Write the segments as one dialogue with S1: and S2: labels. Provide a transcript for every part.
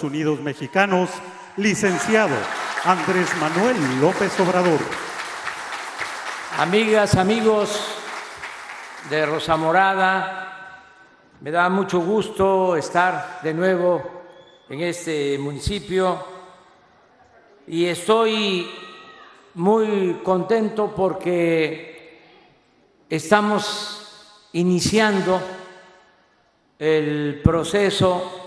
S1: Estados Unidos mexicanos, licenciado Andrés Manuel López Obrador.
S2: Amigas, amigos de Rosa Morada, me da mucho gusto estar de nuevo en este municipio y estoy muy contento porque estamos iniciando el proceso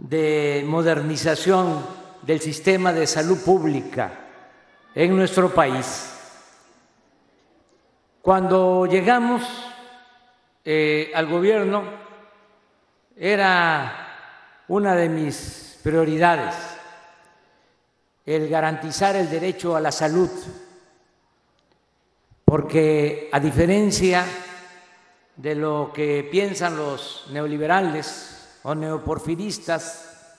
S2: de modernización del sistema de salud pública en nuestro país. Cuando llegamos al gobierno, era una de mis prioridades el garantizar el derecho a la salud, porque a diferencia de lo que piensan los neoliberales o neoporfiristas,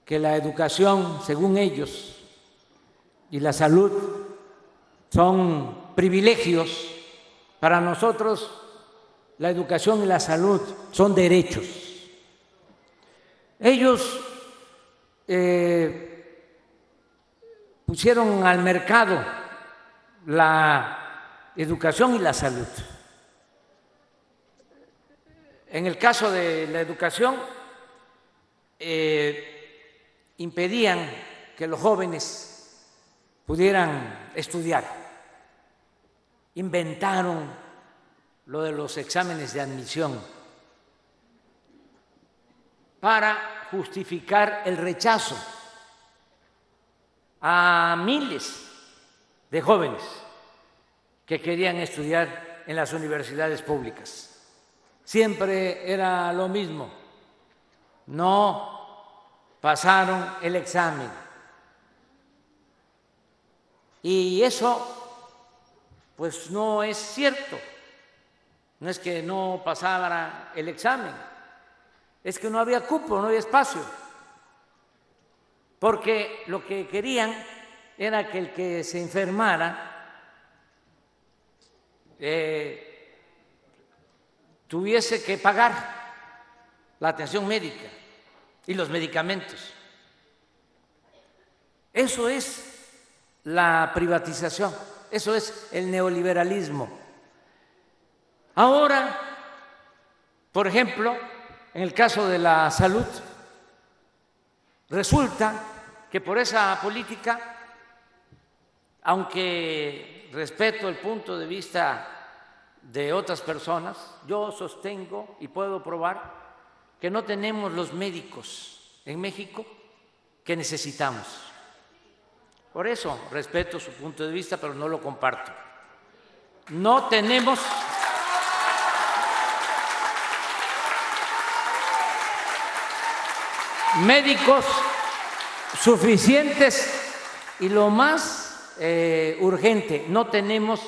S2: que la educación, según ellos, y la salud son privilegios, para nosotros la educación y la salud son derechos. Ellos pusieron al mercado la educación y la salud. En el caso de la educación, impedían que los jóvenes pudieran estudiar. Inventaron lo de los exámenes de admisión para justificar el rechazo a miles de jóvenes que querían estudiar en las universidades públicas. Siempre era lo mismo, no pasaron el examen. Y eso pues no es cierto, no es que no pasara el examen, es que no había cupo, no había espacio, porque lo que querían era que el que se enfermara tuviese que pagar la atención médica y los medicamentos. Eso es la privatización. Eso es el neoliberalismo. Ahora, por ejemplo, en el caso de la salud, resulta que por esa política, aunque respeto el punto de vista de otras personas, yo sostengo y puedo probar que no tenemos los médicos en México que necesitamos. Por eso respeto su punto de vista, pero no lo comparto. No tenemos médicos suficientes y lo más urgente, no tenemos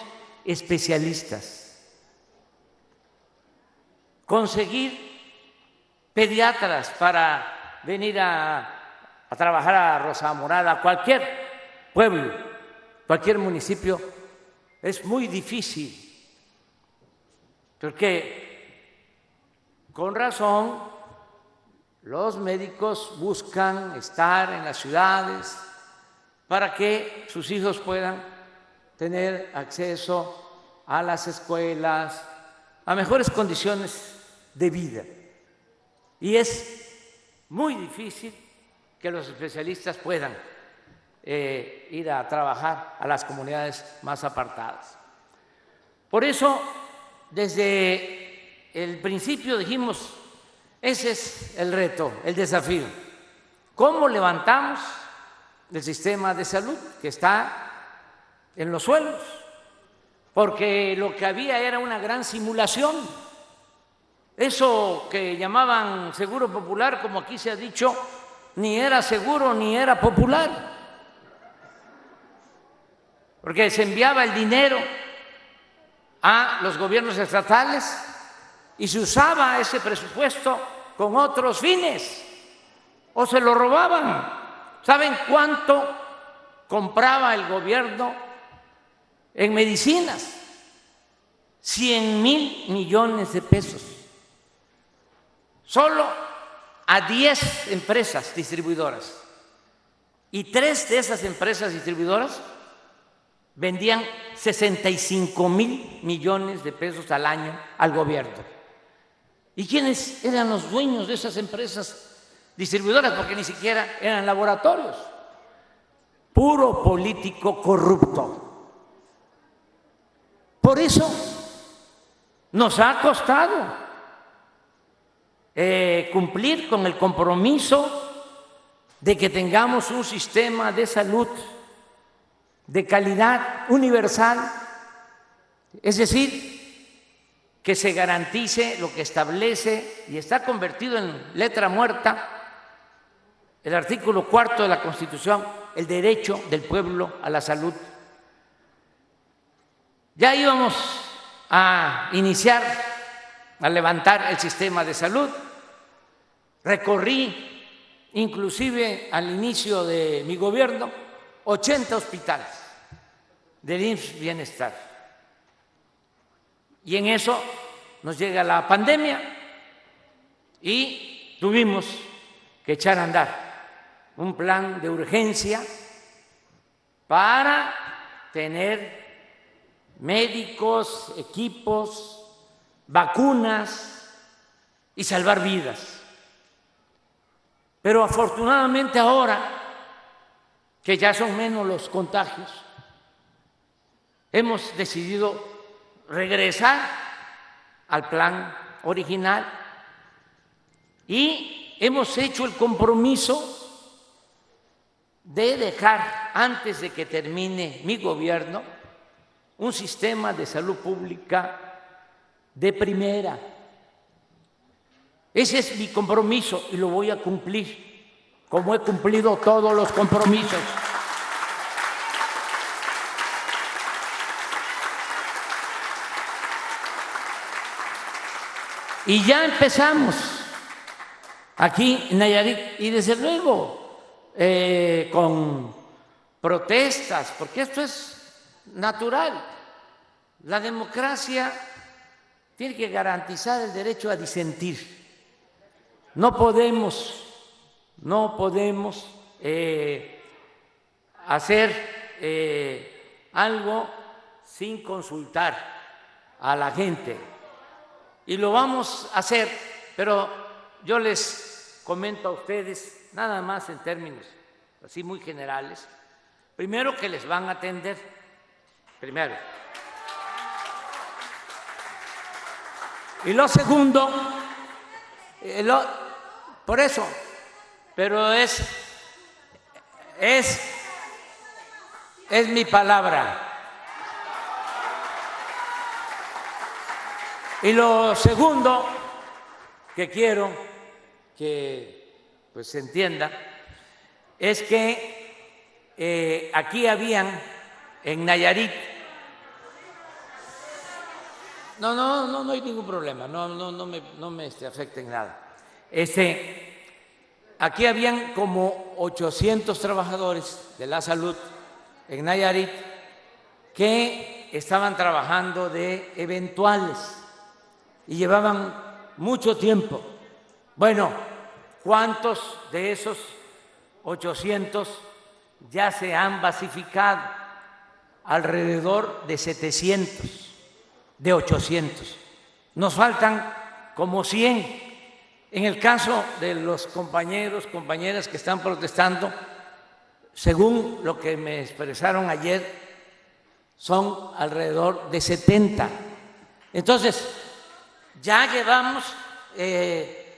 S2: especialistas. Conseguir pediatras para venir a trabajar a Rosa Morada, a cualquier pueblo, cualquier municipio, es muy difícil, porque con razón los médicos buscan estar en las ciudades para que sus hijos puedan tener acceso a las escuelas, a mejores condiciones de vida. Y es muy difícil que los especialistas puedan ir a trabajar a las comunidades más apartadas. Por eso, desde el principio dijimos, ese es el reto, el desafío. ¿Cómo levantamos el sistema de salud que está en los suelos? Porque lo que había era una gran simulación. Eso que llamaban seguro popular, como aquí se ha dicho, ni era seguro ni era popular. Porque se enviaba el dinero a los gobiernos estatales y se usaba ese presupuesto con otros fines o se lo robaban. ¿Saben cuánto compraba el gobierno en medicinas? 100,000 millones de pesos. Solo a 10 empresas distribuidoras y 3 de esas empresas distribuidoras vendían 65,000 millones de pesos al año al gobierno. ¿Y quiénes eran los dueños de esas empresas distribuidoras? Porque ni siquiera eran laboratorios. Puro político corrupto. Por eso nos ha costado cumplir con el compromiso de que tengamos un sistema de salud de calidad universal, es decir, que se garantice lo que establece y está convertido en letra muerta el artículo 4 de la Constitución, el derecho del pueblo a la salud. Ya íbamos a iniciar, a levantar el sistema de salud. Recorrí, inclusive al inicio de mi gobierno, 80 hospitales del IMSS Bienestar. Y en eso nos llega la pandemia y tuvimos que echar a andar un plan de urgencia para tener médicos, equipos, vacunas y salvar vidas. Pero afortunadamente ahora, que ya son menos los contagios, hemos decidido regresar al plan original y hemos hecho el compromiso de dejar, antes de que termine mi gobierno, un sistema de salud pública de primera. Ese es mi compromiso y lo voy a cumplir, como he cumplido todos los compromisos. Y ya empezamos aquí en Nayarit y desde luego con protestas, porque esto es natural. La democracia tiene que garantizar el derecho a disentir. No podemos hacer algo sin consultar a la gente. Y lo vamos a hacer, pero yo les comento a ustedes, nada más en términos así muy generales, primero que les van a atender, primero. Y lo segundo, por eso, pero es mi palabra. Y lo segundo que quiero que pues se entienda es que aquí habían en Nayarit, no hay ningún problema, no me afecta en nada. Aquí habían como 800 trabajadores de la salud en Nayarit que estaban trabajando de eventuales y llevaban mucho tiempo. Bueno, ¿cuántos de esos 800 ya se han basificado? Alrededor de 700 de 800. Nos faltan como 100. En el caso de los compañeros, compañeras que están protestando, según lo que me expresaron ayer, son alrededor de 70. Entonces, ya llevamos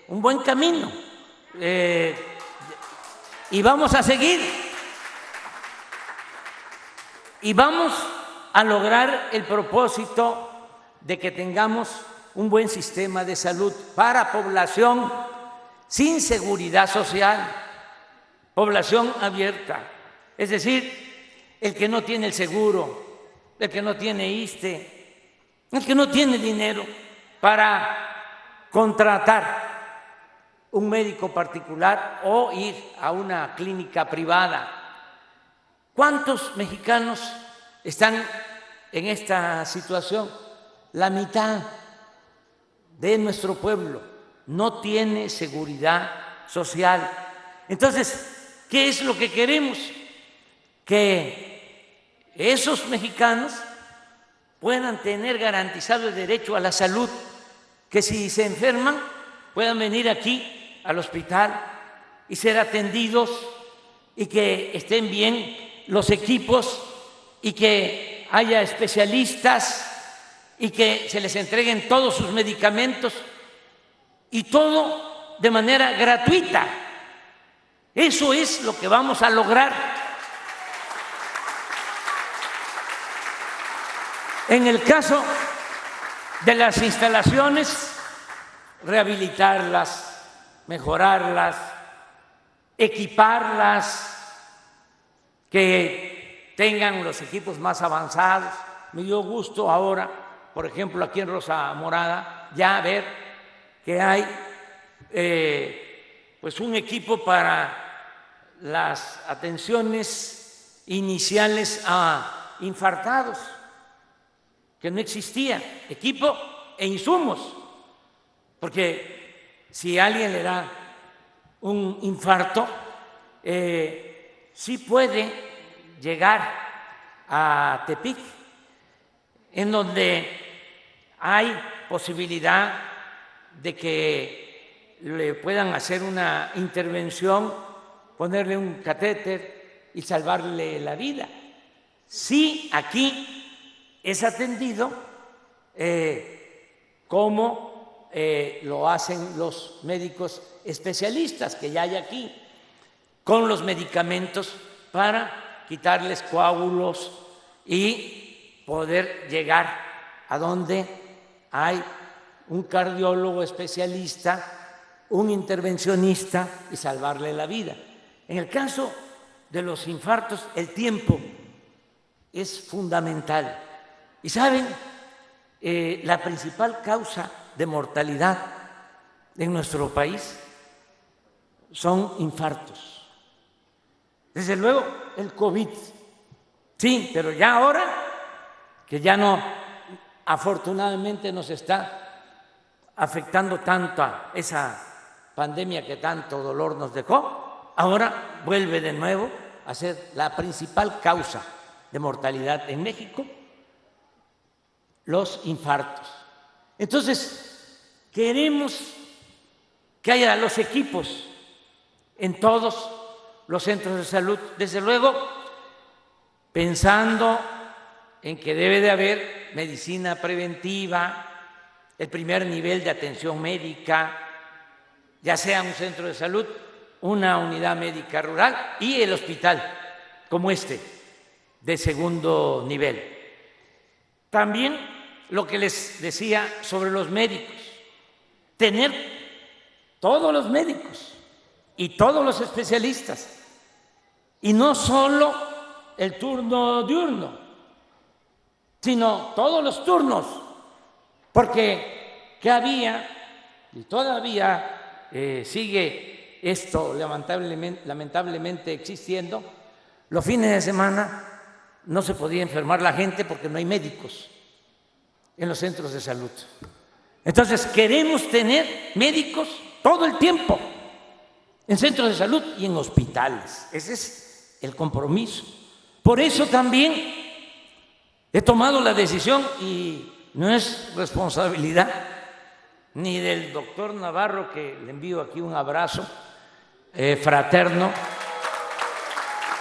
S2: un buen camino y vamos a seguir y vamos a lograr el propósito de que tengamos un buen sistema de salud para población sin seguridad social, población abierta, es decir, el que no tiene el seguro, el que no tiene ISSSTE, el que no tiene dinero para contratar un médico particular o ir a una clínica privada. ¿Cuántos mexicanos están en esta situación? La mitad de nuestro pueblo no tiene seguridad social. Entonces, ¿qué es lo que queremos? Que esos mexicanos puedan tener garantizado el derecho a la salud, que si se enferman puedan venir aquí al hospital y ser atendidos y que estén bien los equipos y que haya especialistas y que se les entreguen todos sus medicamentos y todo de manera gratuita. Eso es lo que vamos a lograr. En el caso de las instalaciones, rehabilitarlas, mejorarlas, equiparlas, que tengan los equipos más avanzados. Me dio gusto ahora, por ejemplo, aquí en Rosa Morada, ya ver que hay pues un equipo para las atenciones iniciales a infartados, que no existía, equipo e insumos, porque si a alguien le da un infarto, sí puede llegar a Tepic, en donde hay posibilidad de que le puedan hacer una intervención, ponerle un catéter y salvarle la vida. Sí, aquí es atendido como lo hacen los médicos especialistas que ya hay aquí, con los medicamentos para quitarles coágulos y poder llegar a donde hay un cardiólogo especialista, un intervencionista y salvarle la vida. En el caso de los infartos, el tiempo es fundamental. Y saben, la principal causa de mortalidad en nuestro país son infartos. Desde luego, el COVID, sí, pero ya ahora, que ya no, afortunadamente nos está afectando tanto a esa pandemia que tanto dolor nos dejó, ahora vuelve de nuevo a ser la principal causa de mortalidad en México, los infartos. Entonces, queremos que haya los equipos en todos los centros de salud, desde luego pensando en que debe de haber medicina preventiva, el primer nivel de atención médica, ya sea un centro de salud, una unidad médica rural y el hospital como este, de segundo nivel. También lo que les decía sobre los médicos, tener todos los médicos y todos los especialistas, y no solo el turno diurno, sino todos los turnos, porque ¿qué había? Y todavía sigue esto lamentablemente existiendo. Los fines de semana no se podía enfermar la gente porque no hay médicos en los centros de salud. Entonces queremos tener médicos todo el tiempo en centros de salud y en hospitales. Ese es el compromiso. Por eso también he tomado la decisión, y no es responsabilidad ni del doctor Navarro, que le envío aquí un abrazo fraterno,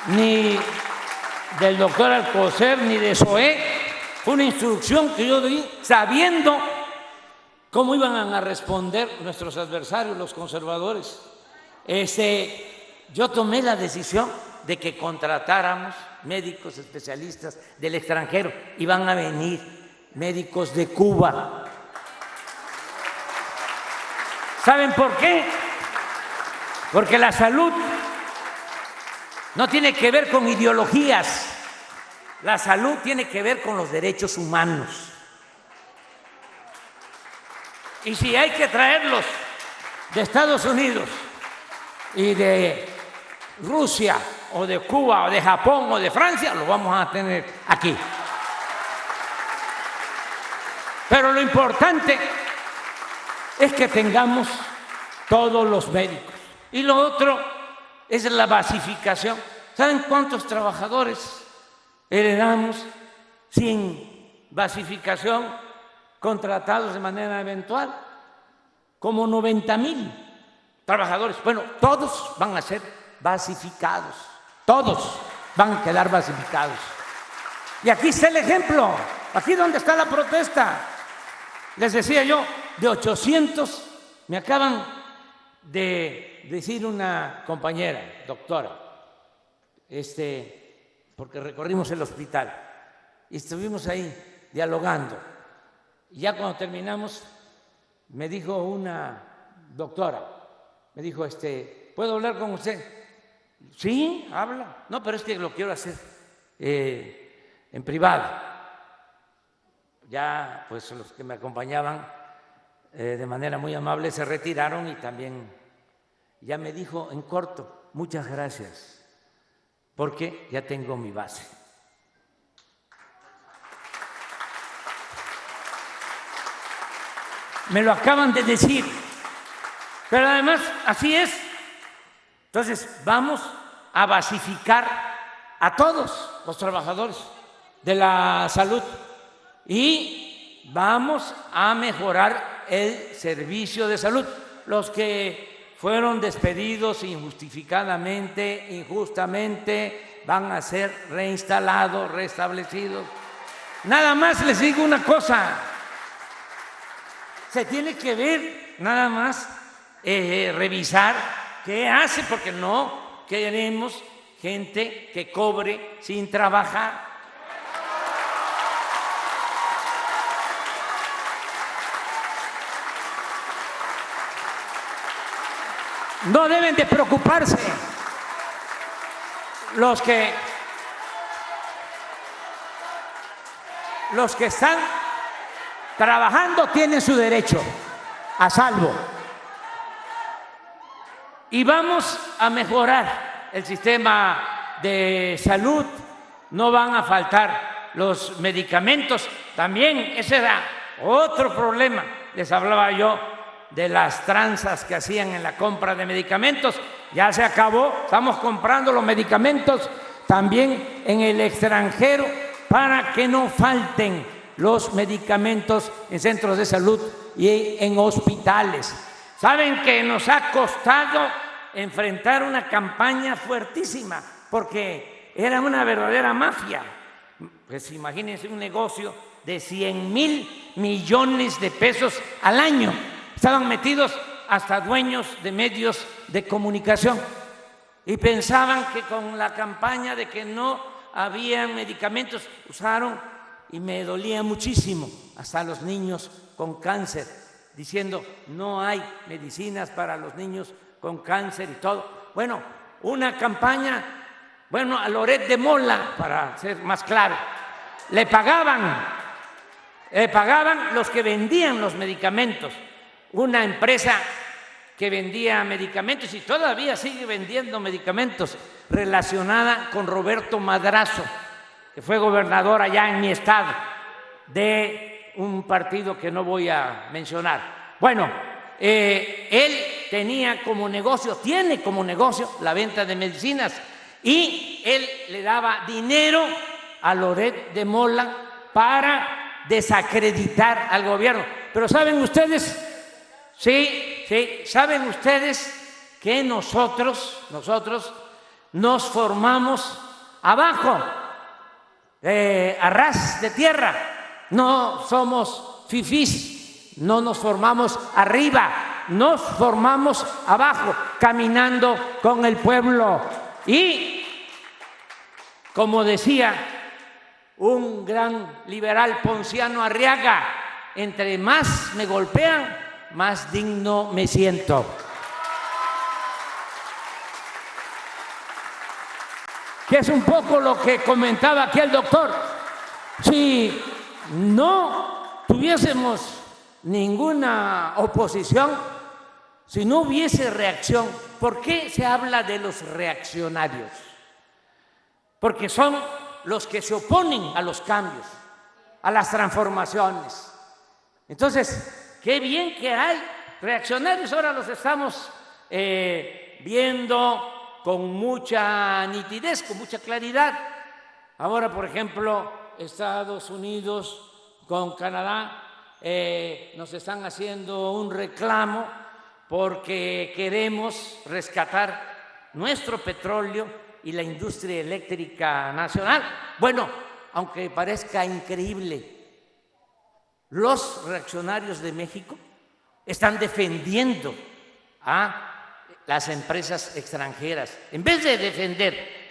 S2: ni del doctor Alcocer, ni de SOE. Fue una instrucción que yo di sabiendo cómo iban a responder nuestros adversarios, los conservadores. Yo tomé la decisión de que contratáramos médicos especialistas del extranjero, y van a venir médicos de Cuba. ¿Saben por qué? Porque la salud no tiene que ver con ideologías. La salud tiene que ver con los derechos humanos. Y si hay que traerlos de Estados Unidos y de Rusia o de Cuba o de Japón o de Francia, los vamos a tener aquí. Pero lo importante es que tengamos todos los médicos Y lo otro es la basificación. ¿Saben cuántos trabajadores heredamos sin basificación, contratados de manera eventual? Como 90,000 trabajadores. Bueno, todos van a ser basificados, todos van a quedar basificados. Y aquí está el ejemplo, aquí donde está la protesta. Les decía yo, de 800, me acaban de decir una compañera, doctora, porque recorrimos el hospital y estuvimos ahí dialogando. Y ya cuando terminamos, me dijo una doctora, me dijo, ¿puedo hablar con usted? Sí, habla. No, pero es que lo quiero hacer en privado. Ya, pues los que me acompañaban de manera muy amable se retiraron y también ya me dijo en corto, muchas gracias, porque ya tengo mi base. Me lo acaban de decir, pero además así es. Entonces vamos a basificar a todos los trabajadores de la salud y vamos a mejorar el servicio de salud. Los que fueron despedidos injustificadamente, injustamente, van a ser reinstalados, restablecidos. Nada más les digo una cosa, se tiene que ver nada más, revisar qué hace, porque no queremos gente que cobre sin trabajar. No deben de preocuparse los que están trabajando, tienen su derecho a salvo. Y vamos a mejorar el sistema de salud, no van a faltar los medicamentos. También ese era otro problema. Les hablaba yo de las tranzas que hacían en la compra de medicamentos. Ya se acabó, estamos comprando los medicamentos también en el extranjero para que no falten los medicamentos en centros de salud y en hospitales. Saben que nos ha costado enfrentar una campaña fuertísima porque era una verdadera mafia. Pues imagínense un negocio de 100,000 millones de pesos al año. Estaban metidos hasta dueños de medios de comunicación y pensaban que con la campaña de que no había medicamentos usaron, y me dolía muchísimo, hasta los niños con cáncer, diciendo no hay medicinas para los niños con cáncer y todo. Bueno, una campaña, a Loret de Mola, para ser más claro, le pagaban los que vendían los medicamentos, una empresa que vendía medicamentos y todavía sigue vendiendo medicamentos, relacionada con Roberto Madrazo, que fue gobernador allá en mi estado, de un partido que no voy a mencionar. Bueno, él tenía como negocio, tiene como negocio la venta de medicinas y él le daba dinero a Loret de Mola para desacreditar al gobierno. Pero ¿saben ustedes? Sí, ¿saben ustedes que nosotros nos formamos abajo, a ras de tierra? No somos fifís, no nos formamos arriba, nos formamos abajo, caminando con el pueblo. Y como decía un gran liberal, Ponciano Arriaga, entre más me golpean, más digno me siento. Que es un poco lo que comentaba aquí el doctor. Si no tuviésemos ninguna oposición, si no hubiese reacción, ¿por qué se habla de los reaccionarios? Porque son los que se oponen a los cambios, a las transformaciones. Entonces, qué bien que hay reaccionarios, ahora los estamos viendo con mucha nitidez, con mucha claridad. Ahora, por ejemplo, Estados Unidos con Canadá nos están haciendo un reclamo porque queremos rescatar nuestro petróleo y la industria eléctrica nacional. Bueno, aunque parezca increíble, los reaccionarios de México están defendiendo a las empresas extranjeras. En vez de defender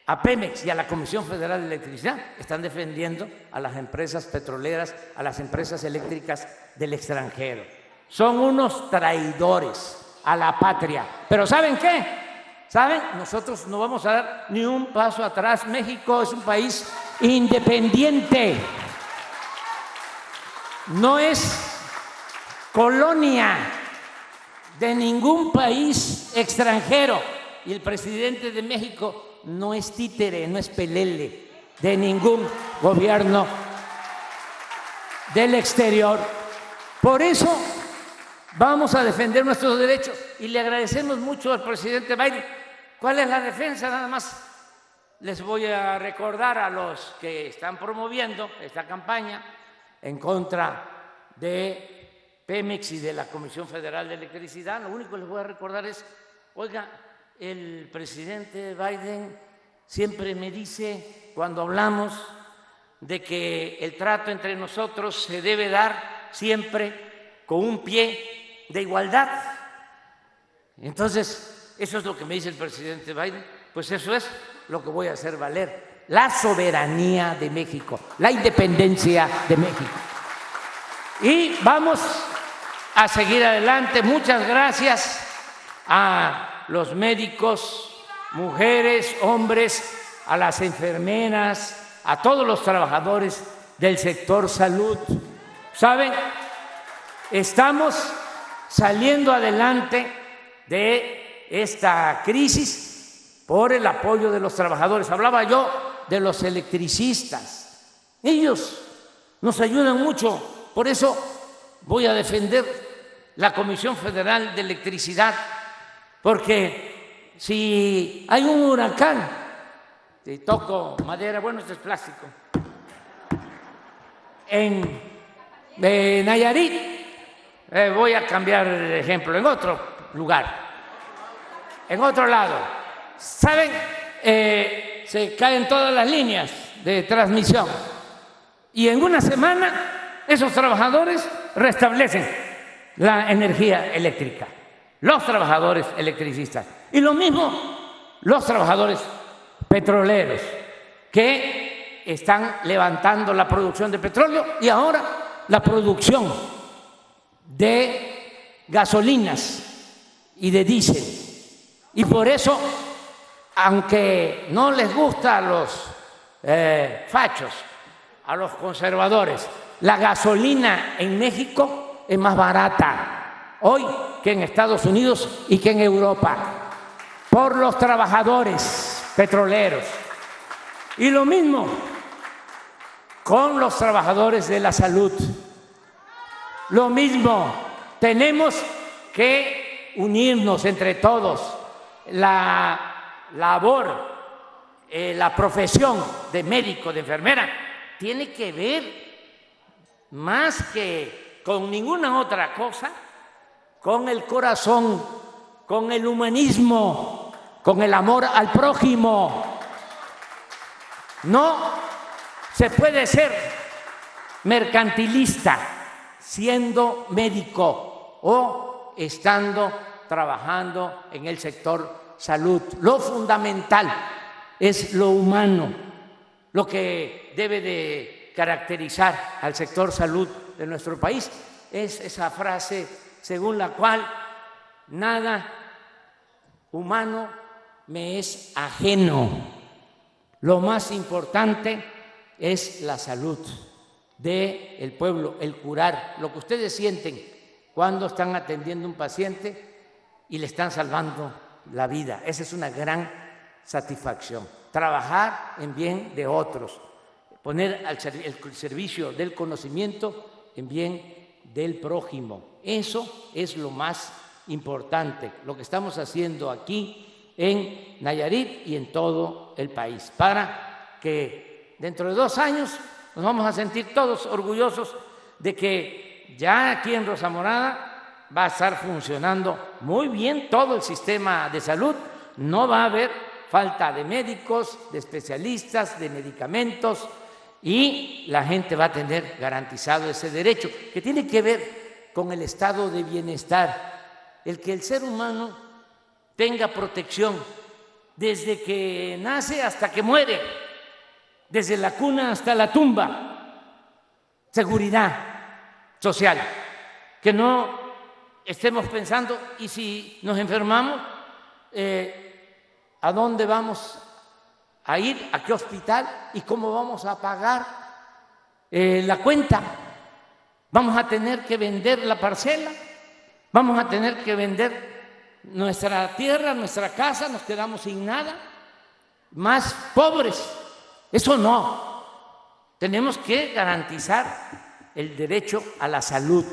S2: a Pemex y a la Comisión Federal de Electricidad, están defendiendo a las empresas petroleras, a las empresas eléctricas del extranjero. Son unos traidores a la patria. Pero ¿saben qué? ¿Saben? Nosotros no vamos a dar ni un paso atrás. México es un país independiente. No es colonia de ningún país extranjero. Y el presidente de México no es títere, no es pelele de ningún gobierno del exterior. Por eso vamos a defender nuestros derechos y le agradecemos mucho al presidente Biden. ¿Cuál es la defensa? Nada más les voy a recordar a los que están promoviendo esta campaña en contra de Pemex y de la Comisión Federal de Electricidad. Lo único que les voy a recordar es, oiga, el presidente Biden siempre me dice, cuando hablamos de que el trato entre nosotros se debe dar siempre con un pie de igualdad. Entonces, eso es lo que me dice el presidente Biden, pues eso es lo que voy a hacer valer, la soberanía de México, la independencia de México. Y vamos a seguir adelante. Muchas gracias a los médicos, mujeres, hombres, a las enfermeras, a todos los trabajadores del sector salud. ¿Saben? Estamos saliendo adelante de esta crisis por el apoyo de los trabajadores. Hablaba yo de los electricistas. Ellos nos ayudan mucho. Por eso voy a defender la Comisión Federal de Electricidad, porque si hay un huracán, y toco madera, bueno, esto es plástico, en Nayarit, voy a cambiar de ejemplo, en otro lugar, en otro lado, ¿saben? Se caen todas las líneas de transmisión y en una semana esos trabajadores restablecen la energía eléctrica, los trabajadores electricistas. Y lo mismo los trabajadores petroleros, que están levantando la producción de petróleo y ahora la producción de gasolinas y de diésel. Y por eso, aunque no les gusta a los fachos, a los conservadores, la gasolina en México es más barata hoy que en Estados Unidos y que en Europa, por los trabajadores petroleros. Y lo mismo con los trabajadores de la salud. Lo mismo, tenemos que unirnos entre todos. La labor, la profesión de médico, de enfermera, tiene que ver más que con ninguna otra cosa, con el corazón, con el humanismo, con el amor al prójimo. No se puede ser mercantilista siendo médico o estando trabajando en el sector salud. Lo fundamental es lo humano, lo que debe de caracterizar al sector salud de nuestro país es esa frase según la cual nada humano me es ajeno. Lo más importante es la salud del pueblo, el curar, lo que ustedes sienten cuando están atendiendo a un paciente y le están salvando la vida. Esa es una gran satisfacción. Trabajar en bien de otros, poner el servicio del conocimiento en bien del prójimo. Eso es lo más importante lo que estamos haciendo aquí en Nayarit y en todo el país, para que dentro de 2 años nos vamos a sentir todos orgullosos de que ya aquí en Rosa Morada va a estar funcionando muy bien todo el sistema de salud, no va a haber falta de médicos, de especialistas, de medicamentos, y la gente va a tener garantizado ese derecho, que tiene que ver con el estado de bienestar, el que el ser humano tenga protección desde que nace hasta que muere, desde la cuna hasta la tumba, seguridad social, que no estemos pensando, y si nos enfermamos, ¿a dónde vamos a ir? ¿A qué hospital? ¿Y cómo vamos a pagar la cuenta? ¿Vamos a tener que vender la parcela? ¿Vamos a tener que vender nuestra tierra, nuestra casa? ¿Nos quedamos sin nada? Más pobres. Eso no. Tenemos que garantizar el derecho a la salud.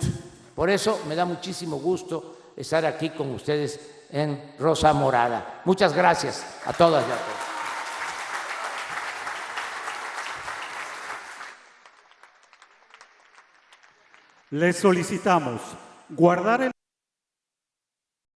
S2: Por eso me da muchísimo gusto estar aquí con ustedes en Rosa Morada. Muchas gracias a todas y a todos.
S1: Les solicitamos guardar el